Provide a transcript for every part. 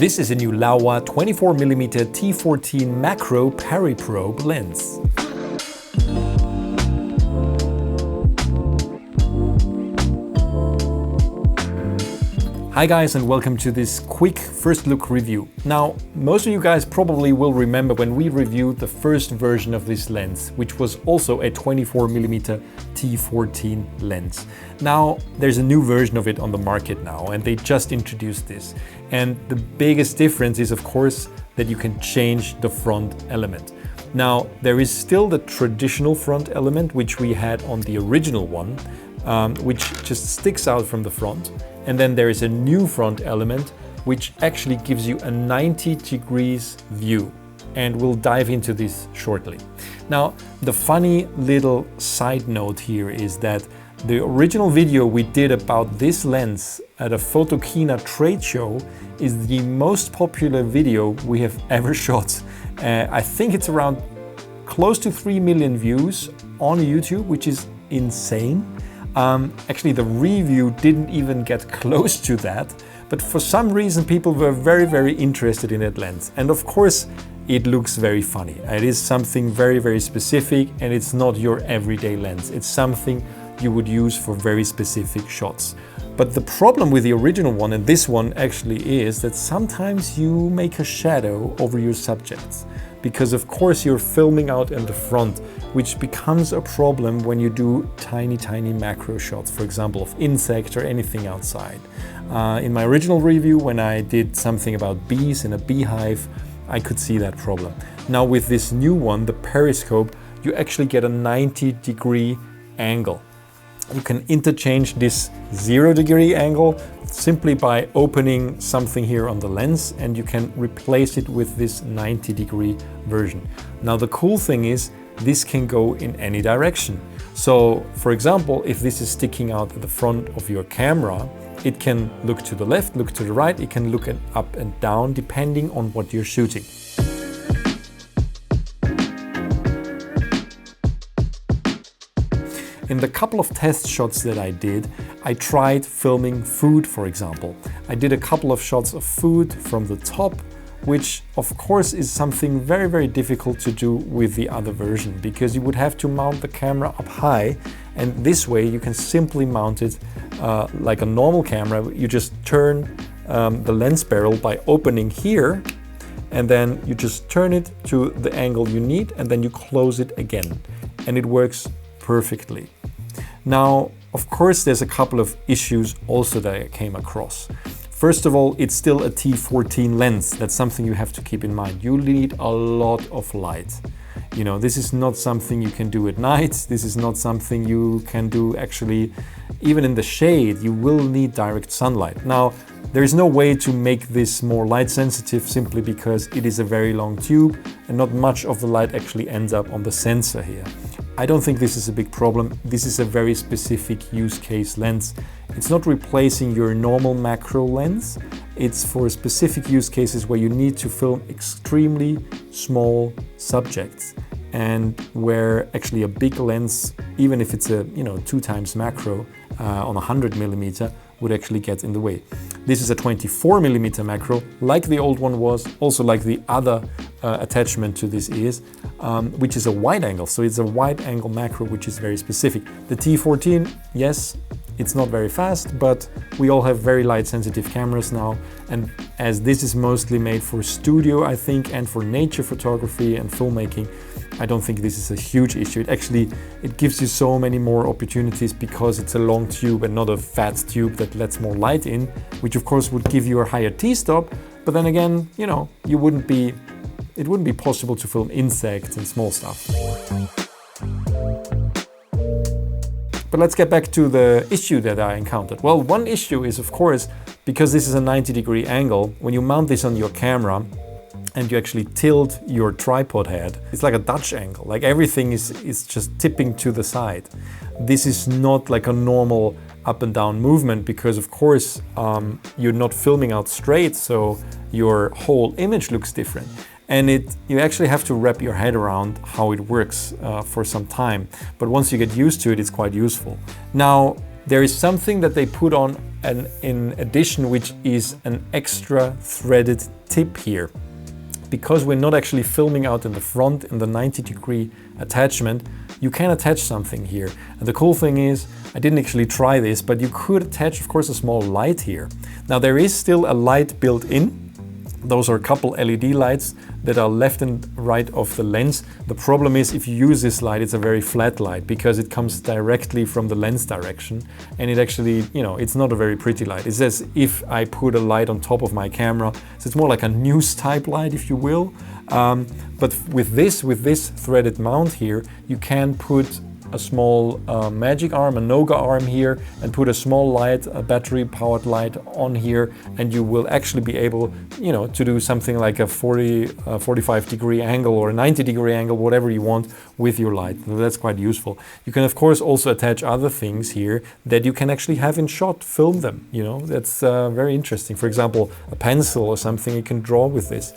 This is a new Laowa 24mm T14 Macro Periprobe lens. Hi guys, and welcome to this quick first look review. Now, most of you guys probably will remember when we reviewed the first version of this lens, which was also a 24mm T14 lens. Now, there's a new version of it on the market now, and they just introduced this. And the biggest difference is, of course, that you can change the front element. Now, there is still the traditional front element, which we had on the original one, which just sticks out from the front. And then there is a new front element, which actually gives you a 90 degrees view. And we'll dive into this shortly. Now, the funny little side note here is that the original video we did about this lens at a Photokina trade show is the most popular video we have ever shot. I think it's around close to 3 million views on YouTube, which is insane. Actually, the review didn't even get close to that, but for some reason people were very interested in that lens. And of course, it looks very funny. It is something very specific, and it's not your everyday lens. It's something you would use for very specific shots. But the problem with the original one and this one actually is that sometimes you make a shadow over your subjects, because of course you're filming out in the front, which becomes a problem when you do tiny macro shots, for example, of insect or anything outside. In my original review, when I did something about bees in a beehive, I could see that problem. Now with this new one, the Periscope, you actually get a 90-degree angle. You can interchange this 0-degree angle simply by opening something here on the lens, and you can replace it with this 90-degree version. Now the cool thing is this can go in any direction. So for example, if this is sticking out at the front of your camera, it can look to the left, look to the right, it can look up and down depending on what you're shooting. In the couple of test shots that I did, I tried filming food, for example. I did a couple of shots of food from the top, which of course is something very difficult to do with the other version, because you would have to mount the camera up high, and this way you can simply mount it like a normal camera. You just turn the lens barrel by opening here, and then you just turn it to the angle you need, and then you close it again, and it works perfectly. Now, of course, there's a couple of issues also that I came across. First of all, it's still a T14 lens. That's something you have to keep in mind. You need a lot of light. You know, this is not something you can do at night. This is not something you can do actually even in the shade. You will need direct sunlight. Now, there is no way to make this more light sensitive simply because it is a very long tube and not much of the light actually ends up on the sensor here. I don't think this is a big problem. This is a very specific use case lens. It's not replacing your normal macro lens. It's for specific use cases where you need to film extremely small subjects, and where actually a big lens, even if it's a 2x macro on 100mm, would actually get in the way. This is a 24mm macro, like the old one was, also like the other attachment to this is, which is a wide angle. So it's a wide angle macro, which is very specific. The T14, yes, it's not very fast, but we all have very light sensitive cameras now. And as this is mostly made for studio, I think, and for nature photography and filmmaking, I don't think this is a huge issue. It gives you so many more opportunities because it's a long tube and not a fat tube that lets more light in, which of course would give you a higher t-stop. But then again, it wouldn't be possible to film insects and small stuff. But let's get back to the issue that I encountered. Well, one issue is, of course, because this is a 90-degree angle, when you mount this on your camera and you actually tilt your tripod head, it's like a Dutch angle. Like everything is just tipping to the side. This is not like a normal up and down movement because, of course, you're not filming out straight, so your whole image looks different. And you actually have to wrap your head around how it works for some time. But once you get used to it, it's quite useful. Now, there is something that they put on an in addition, which is an extra threaded tip here. Because we're not actually filming out in the front in the 90-degree attachment, you can attach something here. And the cool thing is, I didn't actually try this, but you could attach, of course, a small light here. Now there is still a light built in. Those are a couple LED lights that are left and right of the lens. The problem is, if you use this light, it's a very flat light because it comes directly from the lens direction, and it actually, you know, it's not a very pretty light. It's as if I put a light on top of my camera, so it's more like a news type light, if you will. But with this threaded mount here, you can put a small magic arm, a Noga arm here, and put a small light, a battery powered light on here, and you will actually be able, you know, to do something like a 45-degree angle or a 90-degree angle, whatever you want with your light. So that's quite useful. You can of course also attach other things here that you can actually have in shot, film them, you know, that's very interesting. For example, a pencil or something you can draw with this.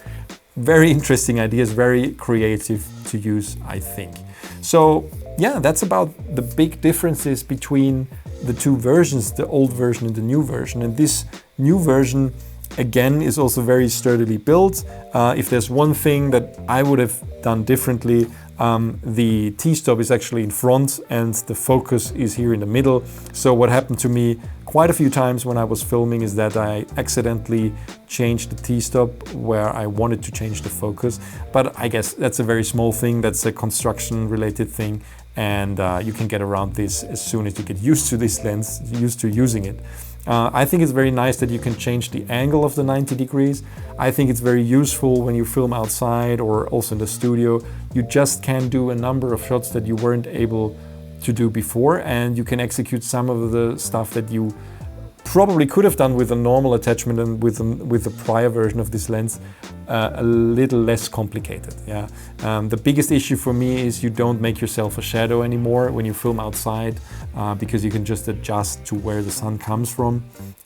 Very interesting ideas, very creative to use, I think. So yeah, that's about the big differences between the two versions, the old version and the new version. And this new version, again, is also very sturdily built. If there's one thing that I would have done differently, the T-stop is actually in front and the focus is here in the middle. So what happened to me quite a few times when I was filming is that I accidentally changed the T-stop where I wanted to change the focus. But I guess that's a very small thing, that's a construction related thing, and you can get around this as soon as you get used to this lens, used to using it. I think it's very nice that you can change the angle of the 90 degrees. I think it's very useful when you film outside or also in the studio. You just can do a number of shots that you weren't able to do before, and you can execute some of the stuff that you probably could have done with a normal attachment and with the prior version of this lens a little less complicated. Yeah. The biggest issue for me is you don't make yourself a shadow anymore when you film outside, because you can just adjust to where the sun comes from,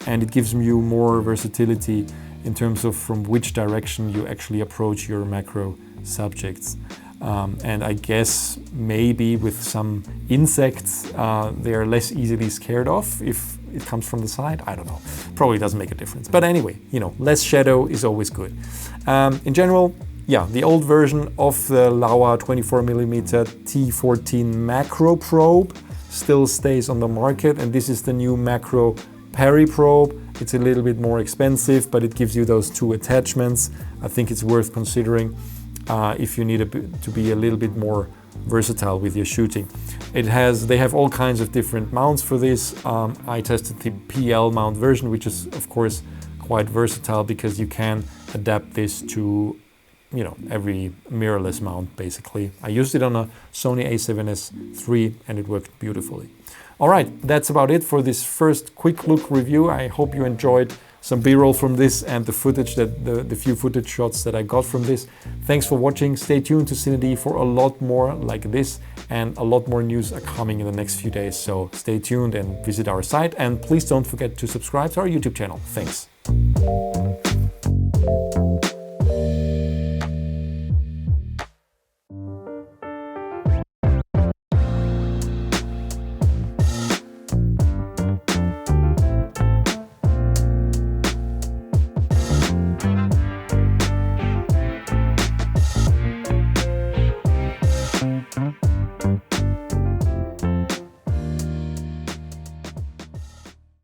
and it gives you more versatility in terms of from which direction you actually approach your macro subjects. And I guess maybe with some insects they are less easily scared of if it comes from the side. I don't know, probably doesn't make a difference, but anyway, you know, less shadow is always good. In general, yeah, the old version of the Laowa 24mm T14 Macro Probe still stays on the market, and this is the new Macro Periprobe. It's a little bit more expensive, but it gives you those two attachments. I think it's worth considering if you need to be a little bit more versatile with your shooting. They have all kinds of different mounts for this. I tested the PL mount version, which is of course quite versatile because you can adapt this to, you know, every mirrorless mount basically. I used it on a Sony a7S III and it worked beautifully. All right, that's about it for this first quick look review. I hope you enjoyed some B-roll from this and the footage, the few footage shots that I got from this. Thanks for watching. Stay tuned to CineD for a lot more like this, and a lot more news are coming in the next few days. So stay tuned and visit our site, and please don't forget to subscribe to our YouTube channel. Thanks.